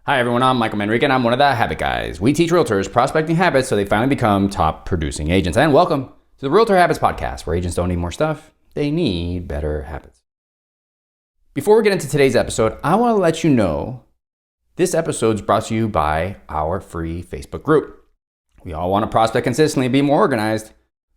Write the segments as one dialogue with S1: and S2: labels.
S1: Hi everyone, I'm Michael Manrique and I'm one of the Habit Guys. We teach realtors prospecting habits so they finally become top producing agents. And welcome to the Realtor Habits Podcast, where agents don't need more stuff, they need better habits. Before we get into today's episode, I want to let you know this episode is brought to you by our free Facebook group. We all want to prospect consistently and be more organized.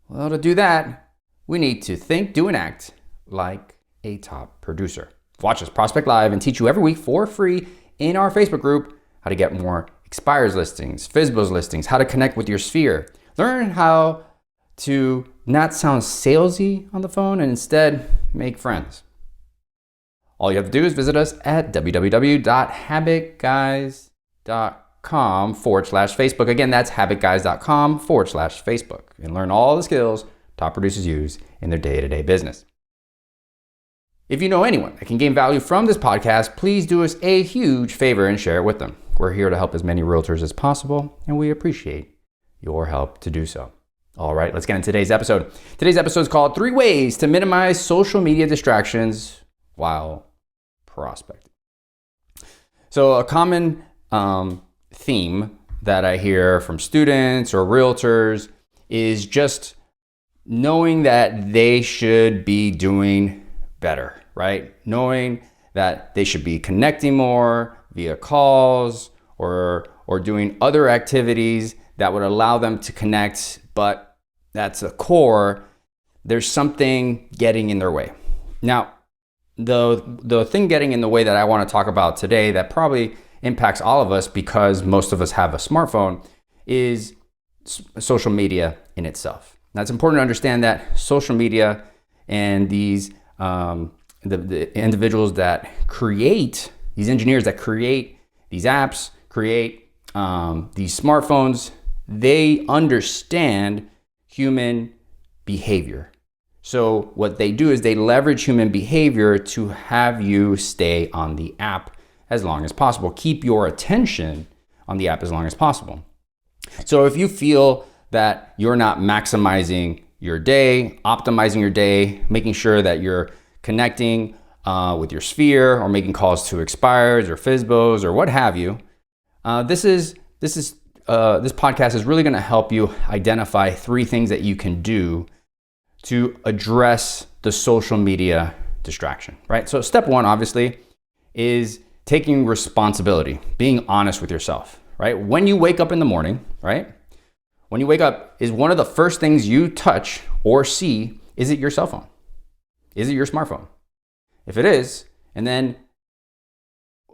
S1: Well, to do that, we need to think, do, and act like a top producer. Watch us prospect live and teach you every week for free in our Facebook group how to get more expires listings, FSBOs listings, how to connect with your sphere. Learn how to not sound salesy on the phone and instead make friends. All you have to do is visit us at www.habitguys.com/Facebook. Again, that's habitguys.com/Facebook, and learn all the skills top producers use in their day-to-day business. If you know anyone that can gain value from this podcast, please do us a huge favor and share it with them. We're here to help as many realtors as possible, and we appreciate your help to do so. All right, let's get into today's episode. Today's episode is called 3 Ways to Minimize Social Media Distractions While Prospecting. So a common theme that I hear from students or realtors is just knowing that they should be doing better, right? Knowing that they should be connecting more via calls or doing other activities that would allow them to connect, but that's a core. There's something getting in their way. Now, the thing getting in the way that I want to talk about today that probably impacts all of us because most of us have a smartphone is social media in itself. Now, it's important to understand that social media and these the individuals that create, these engineers that create these apps, create these smartphones, they understand human behavior. So what they do is they leverage human behavior to have you stay on the app as long as possible. Keep your attention on the app as long as possible. So if you feel that you're not maximizing your day, optimizing your day, making sure that you're connecting with your sphere or making calls to expires or FSBOs or what have you, this podcast is really going to help you identify 3 things that you can do to address the social media distraction, right? So step 1, obviously, is taking responsibility, being honest with yourself, right? When you wake up in the morning, right? When you wake up, is one of the first things you touch or see, is it your cell phone? Is it your smartphone? If it is, and then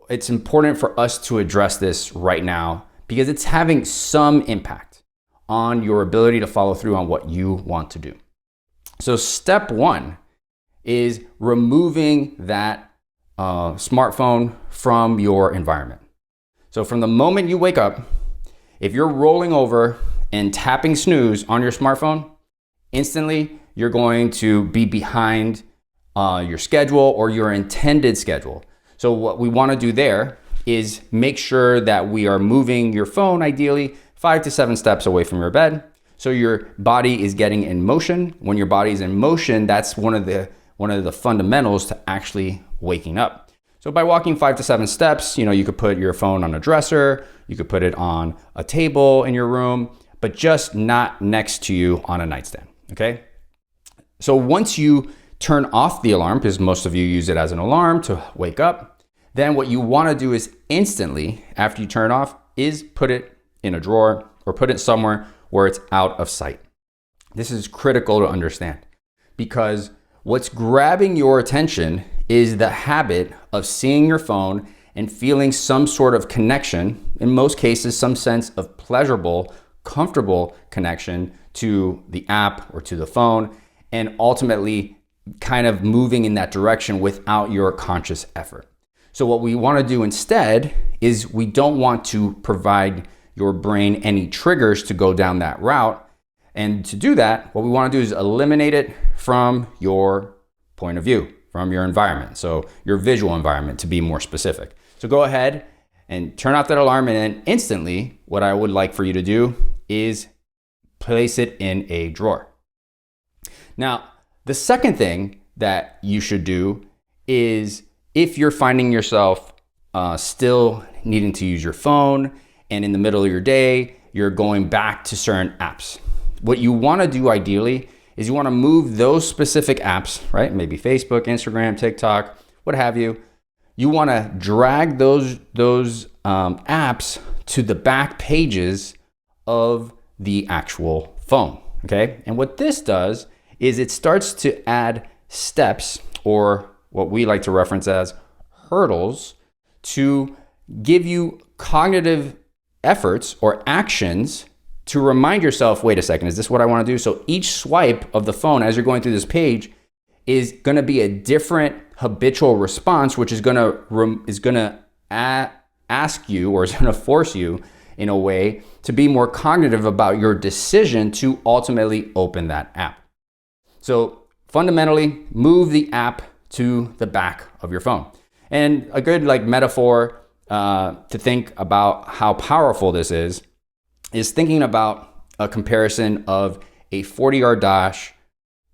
S1: it's important for us to address this right now because it's having some impact on your ability to follow through on what you want to do. So step 1 is removing that smartphone from your environment. So from the moment you wake up, if you're rolling over and tapping snooze on your smartphone, instantly you're going to be behind your schedule or your intended schedule. So what we want to do there is make sure that we are moving your phone ideally 5 to 7 steps away from your bed. So your body is getting in motion. When your body is in motion, that's one of the fundamentals to actually waking up. So by walking 5 to 7 steps, you could put your phone on a dresser, you could put it on a table in your room, but just not next to you on a nightstand, okay? So once you turn off the alarm, because most of you use it as an alarm to wake up, then what you want to do is instantly, after you turn it off, is put it in a drawer or put it somewhere where it's out of sight. This is critical to understand because what's grabbing your attention is the habit of seeing your phone and feeling some sort of connection, in most cases, some sense of pleasurable, comfortable connection to the app or to the phone, and ultimately kind of moving in that direction without your conscious effort. So what we want to do instead is we don't want to provide your brain any triggers to go down that route. And to do that, what we want to do is eliminate it from your point of view, from your environment. So your visual environment, to be more specific. So go ahead and turn off that alarm, and then instantly what I would like for you to do is place it in a drawer. Now, the second thing that you should do is if you're finding yourself still needing to use your phone, and in the middle of your day, you're going back to certain apps. What you want to do ideally is you want to move those specific apps, right? Maybe Facebook, Instagram, TikTok, what have you. You want to drag those apps to the back pages of the actual phone, okay? And what this does is it starts to add steps, or what we like to reference as hurdles, to give you cognitive efforts or actions to remind yourself, wait a second, is this what I want to do? So each swipe of the phone as you're going through this page is going to be a different habitual response, which is going to ask you, or is going to force you in a way to be more cognitive about your decision to ultimately open that app. So fundamentally, move the app to the back of your phone. And a good metaphor to think about how powerful this is thinking about a comparison of a 40-yard dash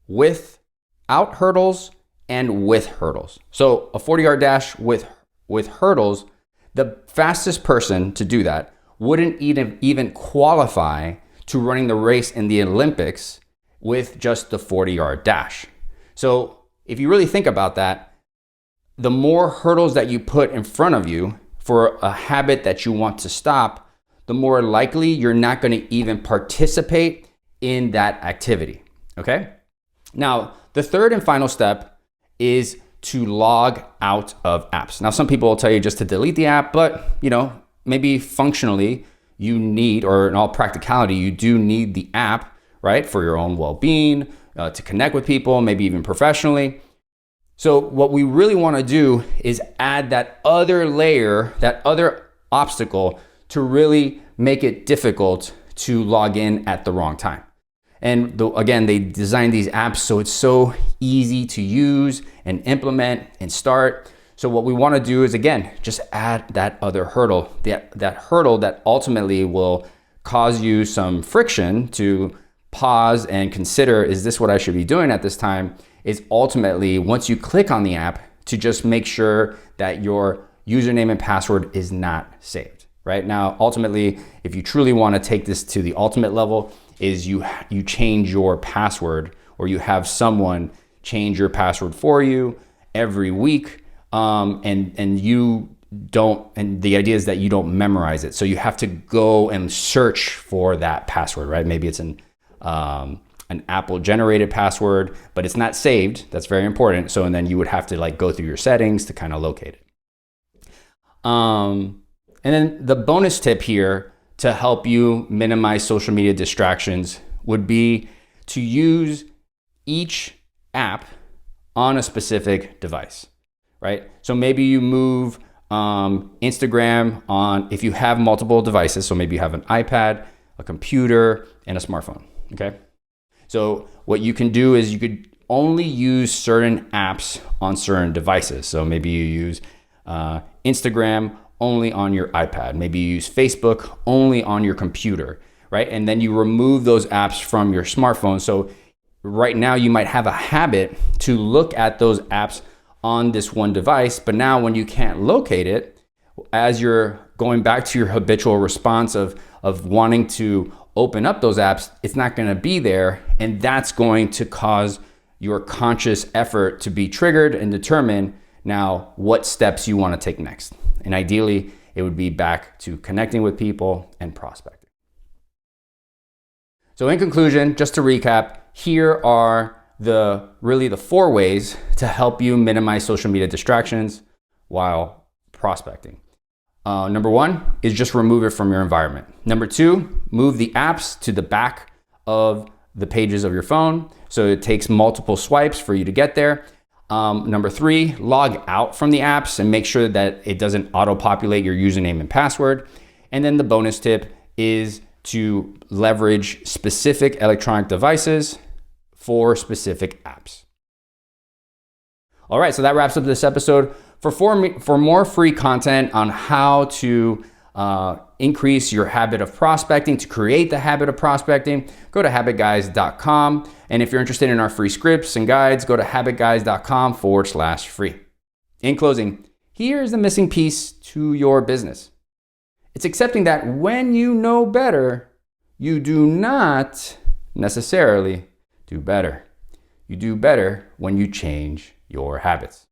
S1: without hurdles and with hurdles. So a 40-yard dash with hurdles, the fastest person to do that wouldn't even qualify to running the race in the Olympics with just the 40-yard dash. So if you really think about that, the more hurdles that you put in front of you for a habit that you want to stop, the more likely you're not going to even participate in that activity, okay? Now, the third and final step is to log out of apps. Now, some people will tell you just to delete the app, but maybe functionally you need, or in all practicality, you do need the app, right? For your own well-being, to connect with people, maybe even professionally. So what we really want to do is add that other layer, that other obstacle to really make it difficult to log in at the wrong time. And again, they designed these apps so it's so easy to use and implement and start. So what we want to do is, again, just add that other hurdle, that hurdle that ultimately will cause you some friction to pause and consider, is this what I should be doing at this time? Is ultimately, once you click on the app, to just make sure that your username and password is not saved. Right now, ultimately, if you truly want to take this to the ultimate level, is you change your password, or you have someone change your password for you every week, and you don't. And the idea is that you don't memorize it, so you have to go and search for that password. Right? Maybe it's an Apple-generated password, but it's not saved. That's very important. So, and then you would have to go through your settings to kind of locate it. And then the bonus tip here to help you minimize social media distractions would be to use each app on a specific device, right? So maybe you move Instagram on, if you have multiple devices, so maybe you have an iPad, a computer, and a smartphone, okay? So what you can do is you could only use certain apps on certain devices. So maybe you use Instagram only on your iPad. Maybe you use Facebook only on your computer, right? And then you remove those apps from your smartphone. So right now you might have a habit to look at those apps on this one device, but now when you can't locate it, as you're going back to your habitual response of wanting to open up those apps, it's not going to be there. And that's going to cause your conscious effort to be triggered and determine now what steps you want to take next. And ideally, it would be back to connecting with people and prospecting. So in conclusion, just to recap, here are really the 4 ways to help you minimize social media distractions while prospecting. Number 1 is just remove it from your environment. Number 2, move the apps to the back of the pages of your phone, so it takes multiple swipes for you to get there. Number 3, log out from the apps and make sure that it doesn't auto-populate your username and password. And then the bonus tip is to leverage specific electronic devices for specific apps. All right, so that wraps up this episode. For more free content on how to increase your habit of prospecting, to create the habit of prospecting, go to HabitGuys.com. And if you're interested in our free scripts and guides, go to HabitGuys.com/free. In closing, here's the missing piece to your business. It's accepting that when you know better, you do not necessarily do better. You do better when you change your habits.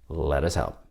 S1: Let us help.